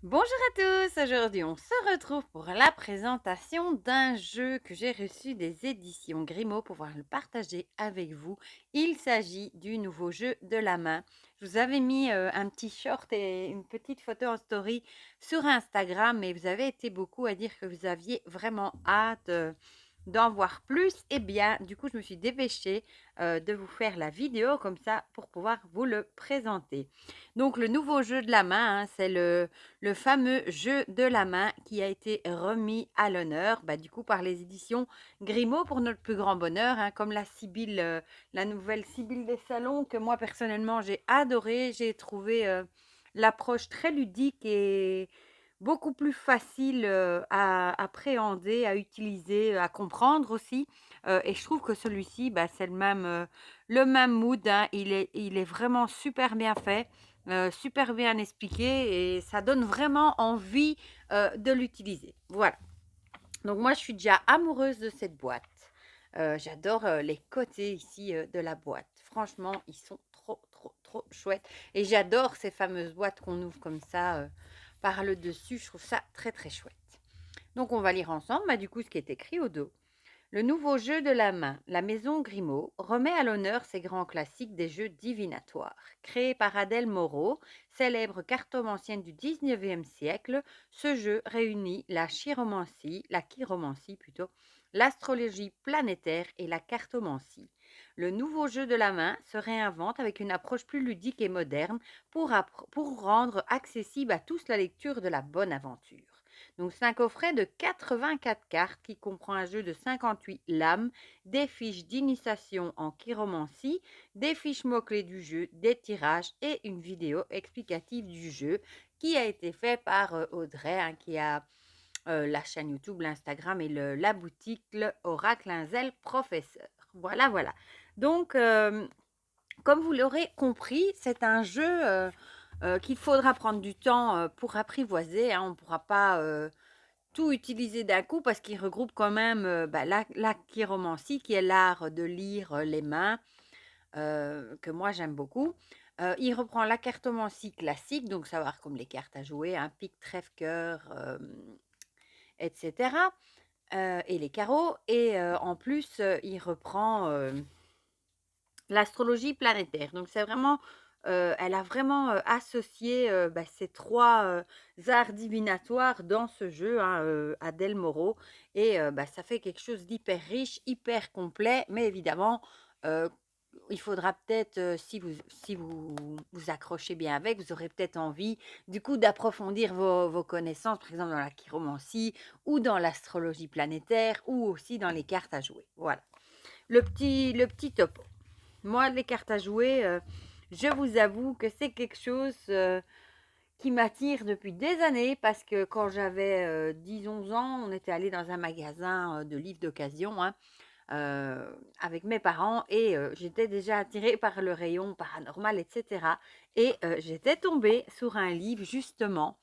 Bonjour à tous, aujourd'hui on se retrouve pour la présentation d'un jeu que j'ai reçu des éditions Grimaud pour pouvoir le partager avec vous. Il s'agit du nouveau jeu de la main. Je vous avais mis un petit short et une petite photo en story sur Instagram et vous avez été beaucoup à dire que vous aviez vraiment hâte d'en voir plus. Et bien, du coup, je me suis dépêchée de vous faire la vidéo comme ça pour pouvoir vous le présenter. Donc, le nouveau jeu de la main, hein, c'est le fameux jeu de la main qui a été remis à l'honneur, du coup, par les éditions Grimaud pour notre plus grand bonheur, hein, comme la Sibylle, la nouvelle Sibylle des Salons, que moi, personnellement, j'ai adoré. J'ai trouvé l'approche très ludique et beaucoup plus facile à appréhender, à utiliser, à comprendre aussi. Et je trouve que celui-ci, c'est le même mood, hein. Il est vraiment super bien fait. Super bien expliqué et ça donne vraiment envie de l'utiliser. Voilà. Donc moi, je suis déjà amoureuse de cette boîte. J'adore les côtés ici de la boîte. Franchement, ils sont trop, trop, trop chouettes. Et j'adore ces fameuses boîtes qu'on ouvre comme ça par le dessus. Je trouve ça très, très chouette. Donc on va lire ensemble, du coup, ce qui est écrit au dos. Le nouveau jeu de la main, la maison Grimaud, remet à l'honneur ces grands classiques des jeux divinatoires. Créé par Adèle Moreau, célèbre cartomancienne du XIXe siècle, ce jeu réunit la chiromancie plutôt, l'astrologie planétaire et la cartomancie. Le nouveau jeu de la main se réinvente avec une approche plus ludique et moderne pour rendre accessible à tous la lecture de la bonne aventure. Donc c'est un coffret de 84 cartes qui comprend un jeu de 58 lames, des fiches d'initiation en chiromancie, des fiches mots-clés du jeu, des tirages et une vidéo explicative du jeu qui a été fait par Audrey, hein, qui a la chaîne YouTube, l'Instagram et la boutique le Oracle Inzel Professeur. Voilà, voilà. Donc, comme vous l'aurez compris, c'est un jeu qu'il faudra prendre du temps pour apprivoiser, hein. On ne pourra pas tout utiliser d'un coup parce qu'il regroupe quand même la chiromancie, qui est l'art de lire les mains, que moi j'aime beaucoup. Il reprend la cartomancie classique, donc savoir comme les cartes à jouer, un pique, trèfle, cœur, etc. Et les carreaux. Et en plus, il reprend l'astrologie planétaire. Donc c'est vraiment, elle a vraiment associé ces trois arts divinatoires dans ce jeu, hein, Adèle Moreau. Et ça fait quelque chose d'hyper riche, hyper complet. Mais évidemment, euh, il faudra peut-être, si vous vous accrochez bien avec, vous aurez peut-être envie du coup d'approfondir vos connaissances, par exemple dans la chiromancie ou dans l'astrologie planétaire ou aussi dans les cartes à jouer. Voilà, le petit topo. Moi, les cartes à jouer, je vous avoue que c'est quelque chose qui m'attire depuis des années parce que quand j'avais 10-11 ans, on était allé dans un magasin de livres d'occasion, hein, avec mes parents et j'étais déjà attirée par le rayon paranormal, etc. Et j'étais tombée sur un livre justement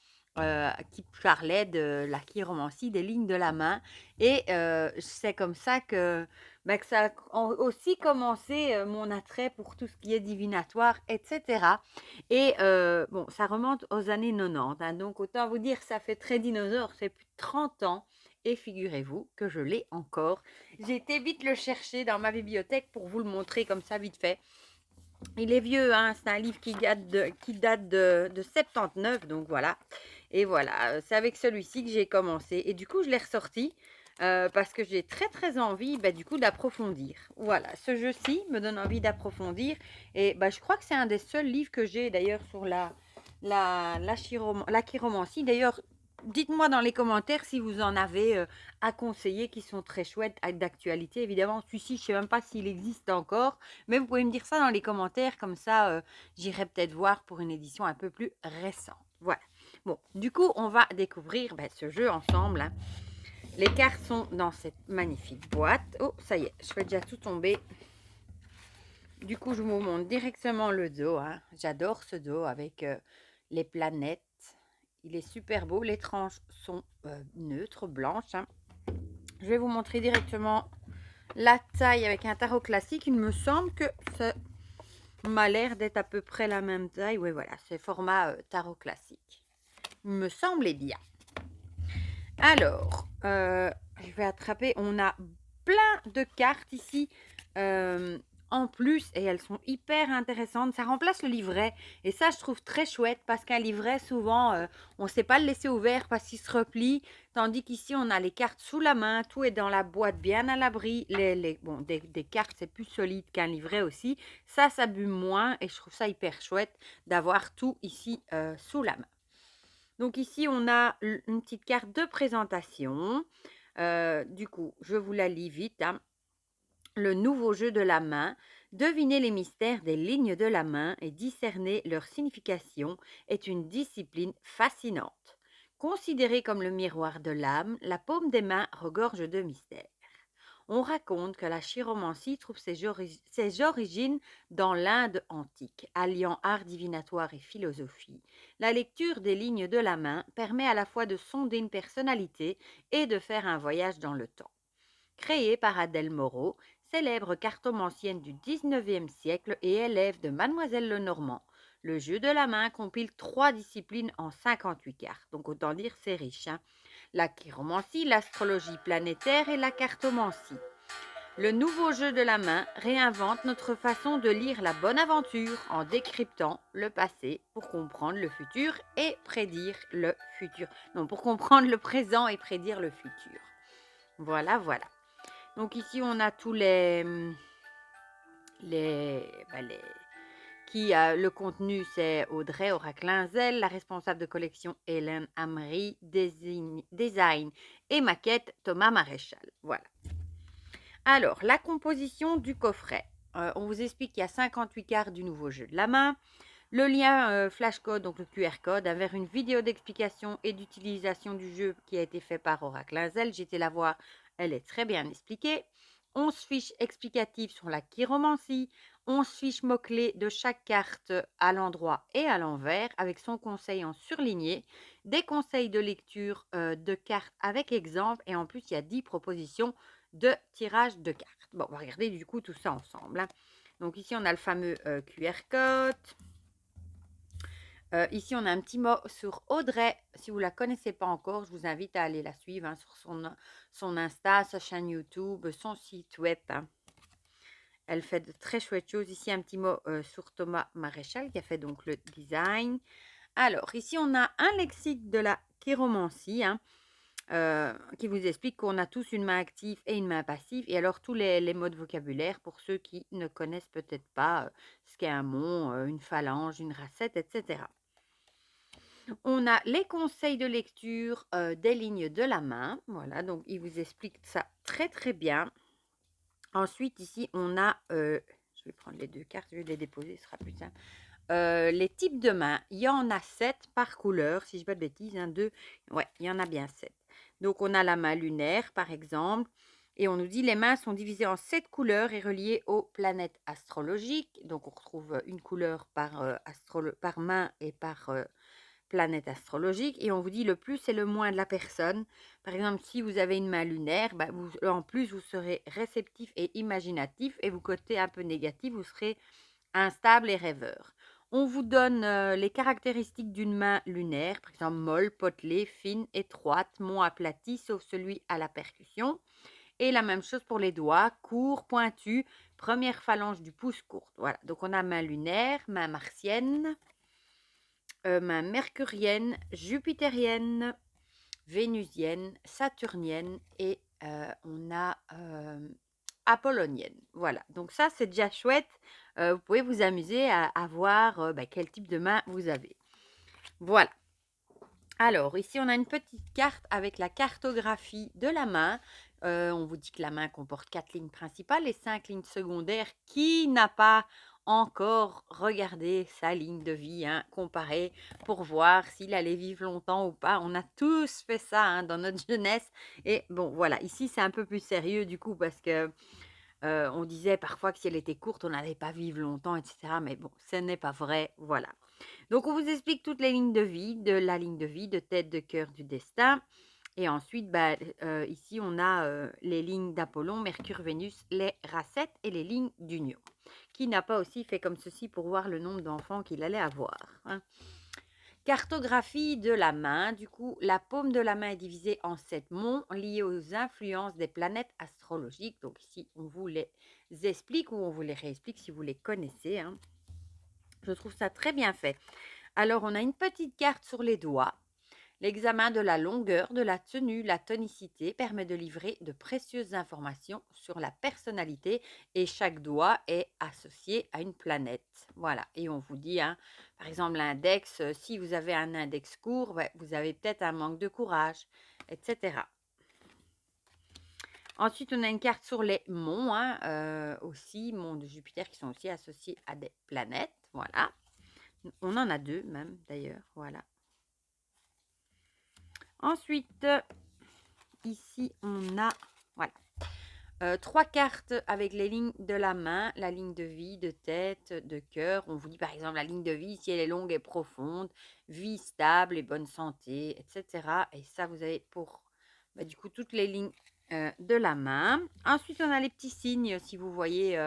qui parlait de la chiromancie, des lignes de la main. Et c'est comme ça que ça a aussi commencé mon attrait pour tout ce qui est divinatoire, etc. Et bon, ça remonte aux années 90, hein, donc autant vous dire, ça fait très dinosaure, c'est plus de 30 ans. Et figurez-vous que je l'ai encore. J'ai été vite le chercher dans ma bibliothèque pour vous le montrer comme ça vite fait. Il est vieux, hein, c'est un livre qui date de 79, donc voilà. Et voilà, c'est avec celui-ci que j'ai commencé. Et du coup, je l'ai ressorti parce que j'ai très très envie du coup d'approfondir. Voilà, ce jeu-ci me donne envie d'approfondir. Et je crois que c'est un des seuls livres que j'ai d'ailleurs sur la chiromancie. D'ailleurs, dites-moi dans les commentaires si vous en avez à conseiller qui sont très chouettes, d'actualité. Évidemment, celui-ci, je ne sais même pas s'il existe encore. Mais vous pouvez me dire ça dans les commentaires, comme ça j'irai peut-être voir pour une édition un peu plus récente. Voilà. Bon, du coup, on va découvrir ce jeu ensemble, hein. Les cartes sont dans cette magnifique boîte. Oh, ça y est, je fais déjà tout tomber. Du coup, je vous montre directement le dos, hein. J'adore ce dos avec les planètes. Il est super beau. Les tranches sont neutres, blanches, hein. Je vais vous montrer directement la taille avec un tarot classique. Il me semble que ça m'a l'air d'être à peu près la même taille. Oui, voilà, c'est format tarot classique. me semblait bien. Alors, je vais attraper, on a plein de cartes ici en plus et elles sont hyper intéressantes. Ça remplace le livret et ça, je trouve très chouette parce qu'un livret, souvent, on ne sait pas le laisser ouvert parce qu'il se replie. Tandis qu'ici, on a les cartes sous la main, tout est dans la boîte bien à l'abri. Bon, des cartes, c'est plus solide qu'un livret aussi. Ça s'abîme moins et je trouve ça hyper chouette d'avoir tout ici sous la main. Donc ici, on a une petite carte de présentation. Du coup, je vous la lis vite, hein. Le nouveau jeu de la main. Deviner les mystères des lignes de la main et discerner leur signification est une discipline fascinante. Considérée comme le miroir de l'âme, la paume des mains regorge de mystères. On raconte que la chiromancie trouve ses origines dans l'Inde antique, alliant art divinatoire et philosophie. La lecture des lignes de la main permet à la fois de sonder une personnalité et de faire un voyage dans le temps. Créée par Adèle Moreau, célèbre cartomancienne du XIXe siècle et élève de Mademoiselle Lenormand, le jeu de la main compile 3 disciplines en 58 cartes, donc autant dire c'est riche, hein. La chiromancie, l'astrologie planétaire et la cartomancie. Le nouveau jeu de la main réinvente notre façon de lire la bonne aventure en décryptant le passé pour comprendre le futur et prédire le futur. Non, pour comprendre le présent et prédire le futur. Voilà, voilà. Donc ici, on a tous le contenu, c'est Audrey Aura-Clinzel, la responsable de collection Hélène Amry, design et maquette Thomas Maréchal. Voilà. Alors, la composition du coffret. On vous explique qu'il y a 58 cartes du nouveau jeu de la main. Le lien flashcode, donc le QR code, vers une vidéo d'explication et d'utilisation du jeu qui a été fait par Aura Clinzel. J'étais la voir, elle est très bien expliquée. 11 fiches explicatives sur la chiromancie, 11 fiches mots-clés de chaque carte à l'endroit et à l'envers, avec son conseil en surligné, des conseils de lecture de cartes avec exemple, et en plus, il y a 10 propositions de tirage de cartes. Bon, on va regarder du coup tout ça ensemble, hein. Donc ici, on a le fameux QR code. Ici, on a un petit mot sur Audrey. Si vous ne la connaissez pas encore, je vous invite à aller la suivre, hein, sur son Insta, sa chaîne YouTube, son site web, hein. Elle fait de très chouettes choses. Ici, un petit mot sur Thomas Maréchal qui a fait donc le design. Alors, ici, on a un lexique de la chiromancie, hein, qui vous explique qu'on a tous une main active et une main passive. Et alors, tous les mots de vocabulaire pour ceux qui ne connaissent peut-être pas ce qu'est un mont, une phalange, une racette, etc. On a les conseils de lecture des lignes de la main. Voilà, donc il vous explique ça très très bien. Ensuite, ici, on a, je vais prendre les 2 cartes, je vais les déposer, ce sera plus simple. Les types de mains, il y en a 7 par couleur, si je ne dis pas de bêtises, 1, 2, ouais, il y en a bien 7. Donc, on a la main lunaire, par exemple, et on nous dit les mains sont divisées en 7 couleurs et reliées aux planètes astrologiques. Donc, on retrouve une couleur par main et par planète astrologique, et on vous dit le plus et le moins de la personne. Par exemple, si vous avez une main lunaire, en plus vous serez réceptif et imaginatif, et vous côté un peu négatif, vous serez instable et rêveur. On vous donne les caractéristiques d'une main lunaire, par exemple molle, potelée, fine, étroite, mont aplati, sauf celui à la percussion. Et la même chose pour les doigts, courts, pointus, première phalange du pouce courte. Voilà, donc on a main lunaire, main martienne, main mercurienne, jupitérienne, vénusienne, saturnienne et on a apollonienne. Voilà, donc ça c'est déjà chouette. Vous pouvez vous amuser à voir quel type de main vous avez. Voilà. Alors, ici, on a une petite carte avec la cartographie de la main. On vous dit que la main comporte 4 lignes principales et 5 lignes secondaires. Qui n'a pas encore regardé sa ligne de vie, hein, comparée pour voir s'il allait vivre longtemps ou pas? On a tous fait ça, hein, dans notre jeunesse. Et bon, voilà, ici, c'est un peu plus sérieux du coup parce que on disait parfois que si elle était courte, on n'allait pas vivre longtemps, etc. Mais bon, ce n'est pas vrai, voilà. Donc, on vous explique toutes les lignes de vie, de la ligne de vie, de tête, de cœur, du destin. Et ensuite, ici, on a les lignes d'Apollon, Mercure, Vénus, les racettes et les lignes d'union. Qui n'a pas aussi fait comme ceci pour voir le nombre d'enfants qu'il allait avoir, hein. Cartographie de la main. Du coup, la paume de la main est divisée en 7 monts liés aux influences des planètes astrologiques. Donc ici, on vous les explique ou on vous les réexplique si vous les connaissez, hein. Je trouve ça très bien fait. Alors, on a une petite carte sur les doigts. L'examen de la longueur, de la tenue, la tonicité permet de livrer de précieuses informations sur la personnalité et chaque doigt est associé à une planète. Voilà, et on vous dit, hein, par exemple, l'index, si vous avez un index court, ouais, vous avez peut-être un manque de courage, etc. Ensuite, on a une carte sur les monts, hein, aussi, monts de Jupiter qui sont aussi associés à des planètes. Voilà, on en a deux même d'ailleurs, voilà. Ensuite, ici, on a voilà, 3 cartes avec les lignes de la main, la ligne de vie, de tête, de cœur. On vous dit par exemple la ligne de vie, si elle est longue et profonde, vie stable et bonne santé, etc. Et ça, vous avez pour du coup toutes les lignes de la main. Ensuite, on a les petits signes. Si vous voyez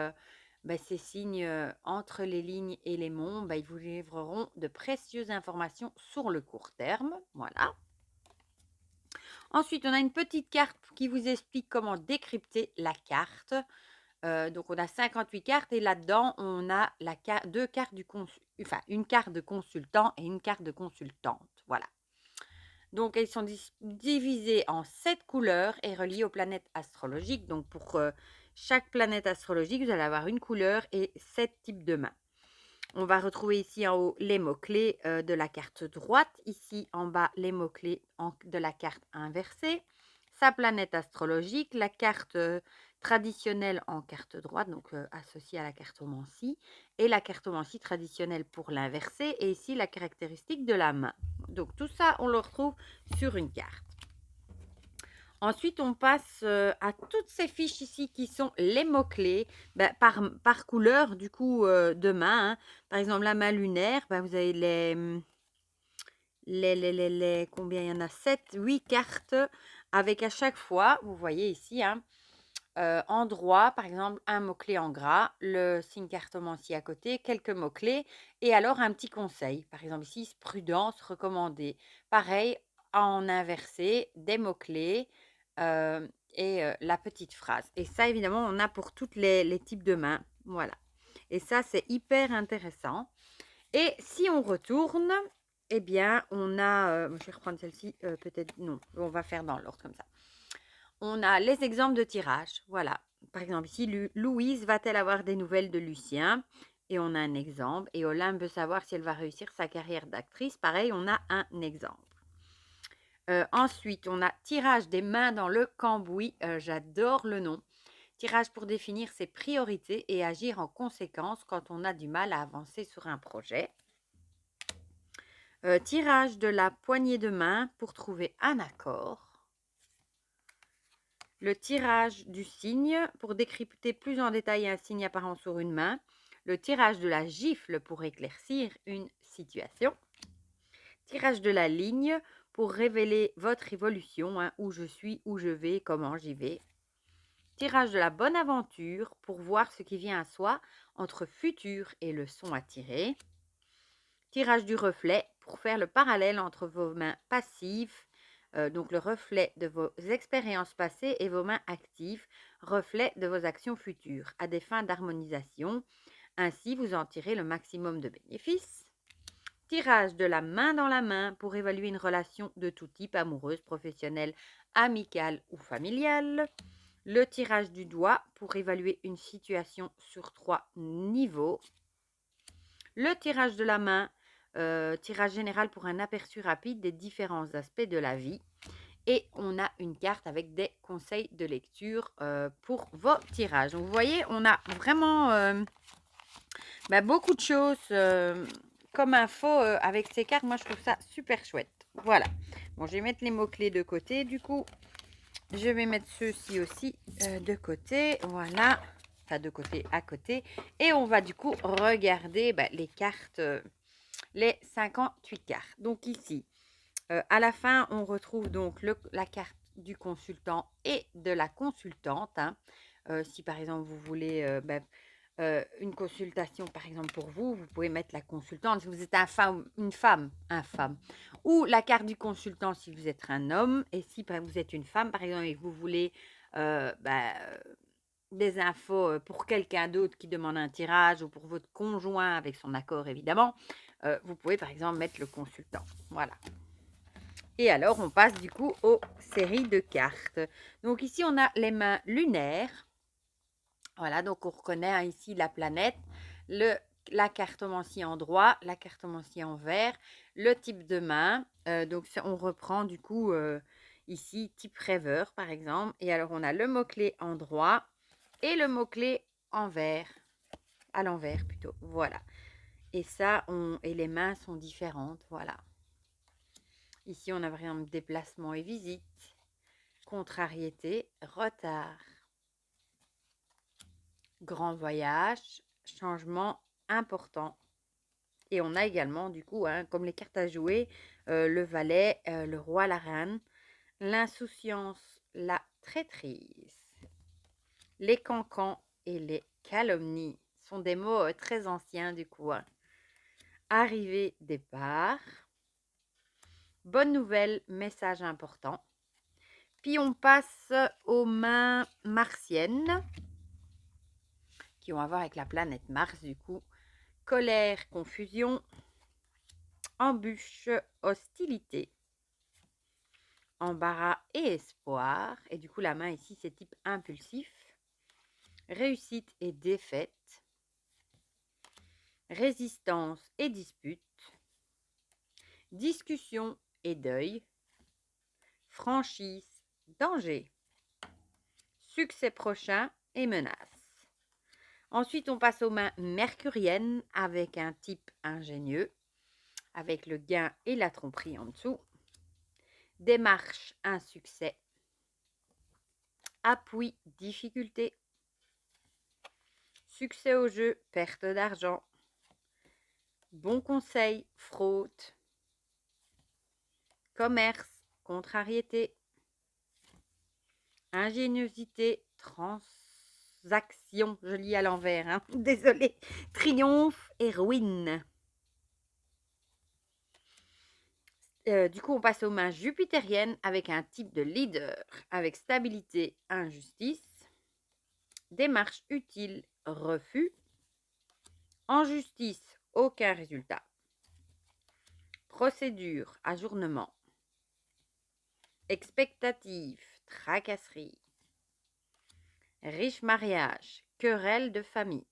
ces signes entre les lignes et les monts, ils vous livreront de précieuses informations sur le court terme. Voilà. Ensuite, on a une petite carte qui vous explique comment décrypter la carte. Donc, on a 58 cartes et là-dedans, on a deux cartes une carte de consultant et une carte de consultante. Voilà. Donc, elles sont divisées en 7 couleurs et reliées aux planètes astrologiques. Donc, pour chaque planète astrologique, vous allez avoir une couleur et 7 types de mains. On va retrouver ici en haut les mots-clés de la carte droite. Ici en bas, les mots-clés de la carte inversée. Sa planète astrologique, la carte traditionnelle en carte droite, donc associée à la cartomancie. Et la cartomancie traditionnelle pour l'inversé. Et ici, la caractéristique de la main. Donc tout ça, on le retrouve sur une carte. Ensuite, on passe à toutes ces fiches ici qui sont les mots-clés par couleur du coup de main, hein. Par exemple, la main lunaire, vous avez combien il y en a 7, 8 cartes avec à chaque fois, vous voyez ici, hein, en droit, par exemple, un mot-clé en gras, le signe cartomancie à côté, quelques mots-clés et alors un petit conseil. Par exemple, ici, prudence recommandée. Pareil, en inversé, des mots-clés et la petite phrase. Et ça, évidemment, on a pour tous les types de mains. Voilà. Et ça, c'est hyper intéressant. Et si on retourne, eh bien, on a... je vais reprendre celle-ci, peut-être... Non, on va faire dans l'ordre comme ça. On a les exemples de tirage. Voilà. Par exemple, ici, Louise va-t-elle avoir des nouvelles de Lucien? Et on a un exemple. Et Olympe veut savoir si elle va réussir sa carrière d'actrice. Pareil, on a un exemple. Ensuite, on a tirage des mains dans le cambouis. J'adore le nom. Tirage pour définir ses priorités et agir en conséquence quand on a du mal à avancer sur un projet. Tirage de la poignée de main pour trouver un accord. Le tirage du signe pour décrypter plus en détail un signe apparent sur une main. Le tirage de la gifle pour éclaircir une situation. Tirage de la ligne pour révéler votre évolution, hein, où je suis, où je vais, comment j'y vais. Tirage de la bonne aventure pour voir ce qui vient à soi entre futur et leçon à tirer. Tirage du reflet pour faire le parallèle entre vos mains passives, donc le reflet de vos expériences passées, et vos mains actives, reflet de vos actions futures, à des fins d'harmonisation. Ainsi, vous en tirez le maximum de bénéfices. Tirage de la main dans la main pour évaluer une relation de tout type, amoureuse, professionnelle, amicale ou familiale. Le tirage du doigt pour évaluer une situation sur 3 niveaux. Le tirage de la main, tirage général pour un aperçu rapide des différents aspects de la vie. Et on a une carte avec des conseils de lecture pour vos tirages. Donc, vous voyez, on a vraiment beaucoup de choses comme info avec ces cartes. Moi, je trouve ça super chouette. Voilà. Bon, je vais mettre les mots-clés de côté. Du coup, je vais mettre ceux-ci aussi de côté. Voilà. Enfin, de côté, à côté. Et on va du coup regarder les cartes, les 58 cartes. Donc ici, à la fin, on retrouve donc la carte du consultant et de la consultante, hein. Si par exemple, vous voulez une consultation, par exemple, pour vous, vous pouvez mettre la consultante si vous êtes une femme, ou la carte du consultant si vous êtes un homme, et si vous êtes une femme, par exemple, et que vous voulez des infos pour quelqu'un d'autre qui demande un tirage ou pour votre conjoint avec son accord, évidemment, vous pouvez, par exemple, mettre le consultant. Voilà. Et alors, on passe du coup aux séries de cartes. Donc ici, on a les mains lunaires. Voilà, donc on reconnaît ici la planète, la cartomancie en droit, la cartomancie en vert, le type de main. Donc on reprend du coup ici type rêveur par exemple. Et alors on a le mot-clé en droit et le mot-clé en vert, à l'envers plutôt. Voilà. Et ça, et les mains sont différentes. Voilà. Ici on a par exemple déplacement et visite, contrariété, retard. Grand voyage, changement important. Et on a également, du coup, comme les cartes à jouer, le valet, le roi, la reine, l'insouciance, la traîtrise, les cancans et les calomnies sont des mots très anciens, du coup. Arrivée, départ, bonne nouvelle, message important. Puis on passe aux mains martiennes, qui ont à voir avec la planète Mars, du coup. Colère, confusion, embûche, hostilité, embarras et espoir. Et du coup, la main ici, c'est type impulsif. Réussite et défaite, résistance et dispute, discussion et deuil, franchise, danger, succès prochain et menace. Ensuite, on passe aux mains mercuriennes avec un type ingénieux, avec le gain et la tromperie en dessous. Démarche, un succès. Appui, difficulté. Succès au jeu, perte d'argent. Bon conseil, fraude. Commerce, contrariété. Ingéniosité, transaction. Je lis à l'envers, hein. Désolée. Triomphe et ruine. Du coup, on passe aux mains jupitériennes avec un type de leader, avec stabilité, injustice, démarche utile, refus, en justice, aucun résultat, procédure, ajournement, expectative, tracasserie, riche mariage, querelle de famille,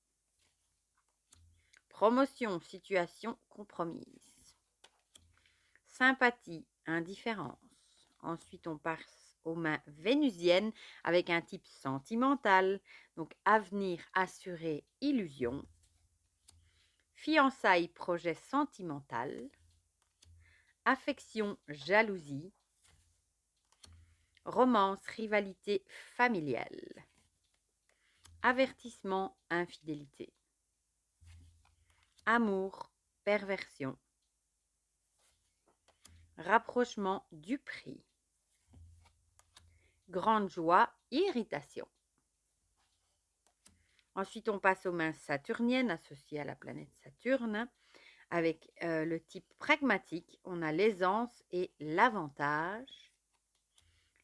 promotion, situation compromise, sympathie, indifférence. Ensuite, on passe aux mains vénusiennes avec un type sentimental, donc avenir assuré, illusion, fiançailles, projet sentimental, affection, jalousie, romance, rivalité familiale, avertissement, infidélité, amour, perversion, rapprochement, du prix, grande joie, irritation. Ensuite, on passe aux mains saturniennes associées à la planète Saturne. Avec le type pragmatique, on a l'aisance et l'avantage,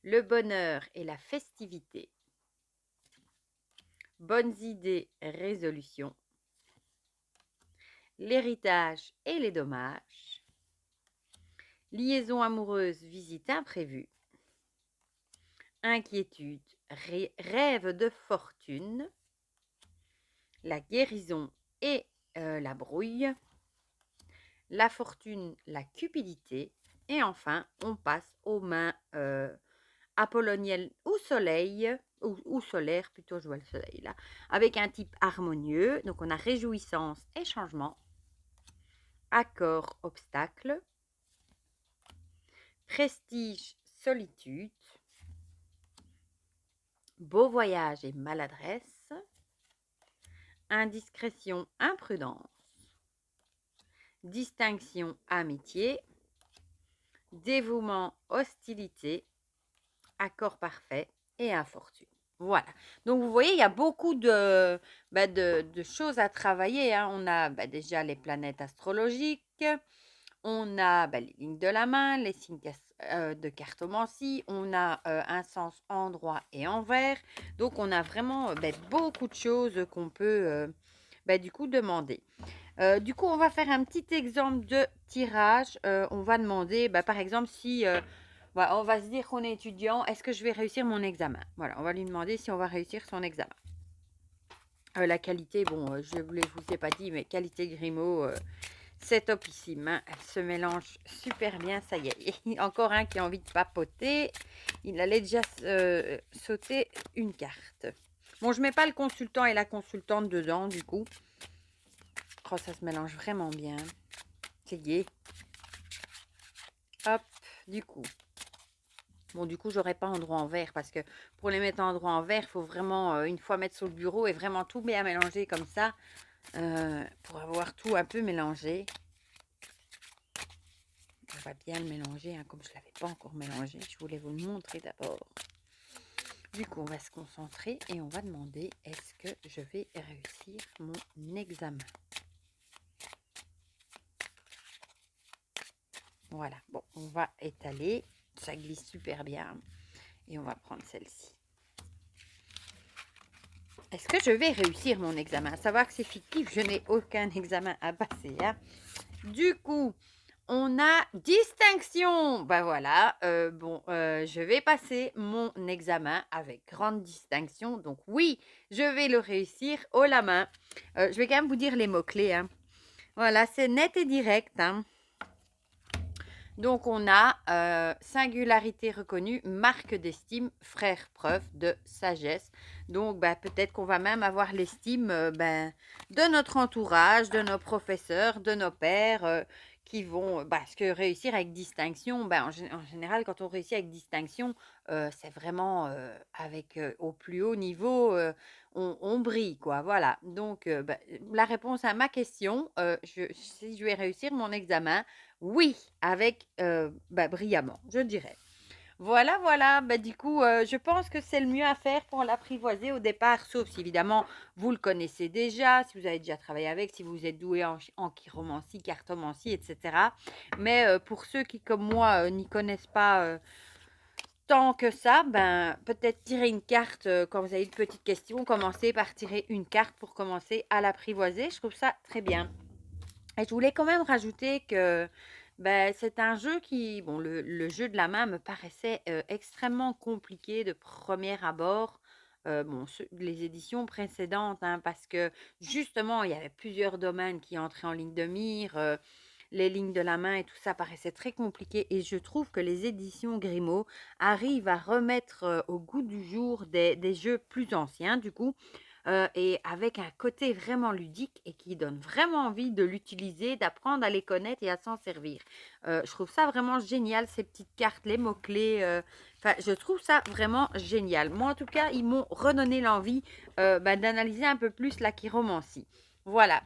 le bonheur et la festivité, bonnes idées, résolutions, l'héritage et les dommages, liaison amoureuse, visite imprévue, inquiétude, rêve de fortune, la guérison et la brouille, la fortune, la cupidité, et enfin, on passe aux mains apolloniennes ou soleil, ou solaire, plutôt je vois le soleil là, avec un type harmonieux. Donc on a réjouissance et changement, accord, obstacle, prestige, solitude, beau voyage et maladresse, indiscrétion, imprudence, distinction, amitié, dévouement, hostilité, accord parfait et infortune. Voilà. Donc vous voyez, il y a beaucoup de choses à travailler, hein. On a, déjà les planètes astrologiques, on a, les lignes de la main, les signes de cartomancie, on a, un sens en droit et envers. Donc on a vraiment, beaucoup de choses qu'on peut, du coup demander. Du coup, on va faire un petit exemple de tirage. On va demander, par exemple, si voilà, on va se dire qu'on est étudiant, est-ce que je vais réussir mon examen? Voilà, on va lui demander si on va réussir son examen. La qualité, bon, je ne vous ai pas dit, mais qualité Grimaud, c'est topissime, hein. Elle se mélange super bien, ça y est. Il y a encore un qui a envie de papoter. Il allait déjà sauter une carte. Bon, je mets pas le consultant et la consultante dedans, du coup. Oh, ça se mélange vraiment bien. C'est gai. Hop, du coup. Bon, du coup, j'aurais pas en droit en vert parce que pour les mettre en droit en vert, il faut vraiment, une fois mettre sur le bureau et vraiment tout bien mélanger comme ça pour avoir tout un peu mélangé. On va bien le mélanger, hein, comme je ne l'avais pas encore mélangé. Je voulais vous le montrer d'abord. Du coup, on va se concentrer et on va demander est-ce que je vais réussir mon examen. Voilà, bon, on va étaler. Ça glisse super bien. Et on va prendre celle-ci. Est-ce que je vais réussir mon examen? À savoir que c'est fictif, je n'ai aucun examen à passer, hein. Du coup, on a distinction. Ben voilà, je vais passer mon examen avec grande distinction. Donc oui, je vais le réussir haut la main. Je vais quand même vous dire les mots-clés, hein. Voilà, c'est net et direct, hein. Donc, on a singularité reconnue, marque d'estime, frère preuve de sagesse. Donc, peut-être qu'on va même avoir l'estime de notre entourage, de nos professeurs, de nos pairs qui vont... parce que réussir avec distinction, en général, quand on réussit avec distinction, c'est vraiment avec au plus haut niveau, on brille, quoi. Voilà. Donc, la réponse à ma question, si je vais réussir mon examen, oui, avec brillamment, je dirais. Voilà, voilà. Du coup, je pense que c'est le mieux à faire pour l'apprivoiser au départ, sauf si évidemment vous le connaissez déjà, si vous avez déjà travaillé avec, si vous êtes doué en chiromancie, cartomancie, etc. Mais pour ceux qui, comme moi, n'y connaissent pas tant que ça, peut-être tirer une carte quand vous avez une petite question. Commencez par tirer une carte pour commencer à l'apprivoiser. Je trouve ça très bien. Et je voulais quand même rajouter que c'est un jeu qui, bon, le jeu de la main me paraissait extrêmement compliqué de premier abord. Bon, les éditions précédentes, hein, parce que justement, il y avait plusieurs domaines qui entraient en ligne de mire. Les lignes de la main et tout ça paraissait très compliqué. Et je trouve que les éditions Grimaud arrivent à remettre au goût du jour des jeux plus anciens, du coup et avec un côté vraiment ludique et qui donne vraiment envie de l'utiliser, d'apprendre à les connaître et à s'en servir. Je trouve ça vraiment génial, ces petites cartes, les mots-clés. Enfin, je trouve ça vraiment génial. Moi, en tout cas, ils m'ont redonné l'envie d'analyser un peu plus la chiromancie. Voilà.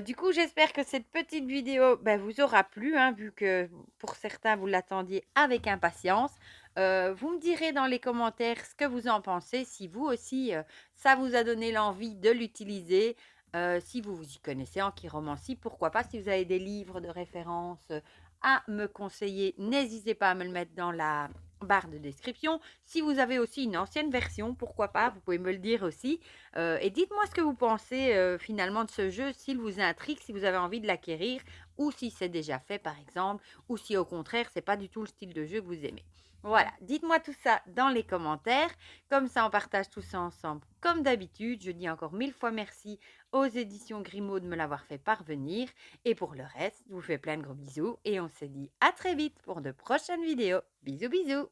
Du coup, j'espère que cette petite vidéo vous aura plu, hein, vu que pour certains, vous l'attendiez avec impatience. Vous me direz dans les commentaires ce que vous en pensez, si vous aussi, ça vous a donné l'envie de l'utiliser. Si vous vous y connaissez en chiromancie, pourquoi pas. Si vous avez des livres de référence à me conseiller, n'hésitez pas à me le mettre dans la barre de description. Si vous avez aussi une ancienne version, pourquoi pas, vous pouvez me le dire aussi. Et dites-moi ce que vous pensez finalement de ce jeu, s'il vous intrigue, si vous avez envie de l'acquérir, ou si c'est déjà fait par exemple, ou si au contraire, c'est pas du tout le style de jeu que vous aimez. Voilà, dites-moi tout ça dans les commentaires, comme ça on partage tout ça ensemble comme d'habitude. Je dis encore 1000 fois merci aux éditions Grimaud de me l'avoir fait parvenir. Et pour le reste, je vous fais plein de gros bisous et on se dit à très vite pour de prochaines vidéos. Bisous bisous.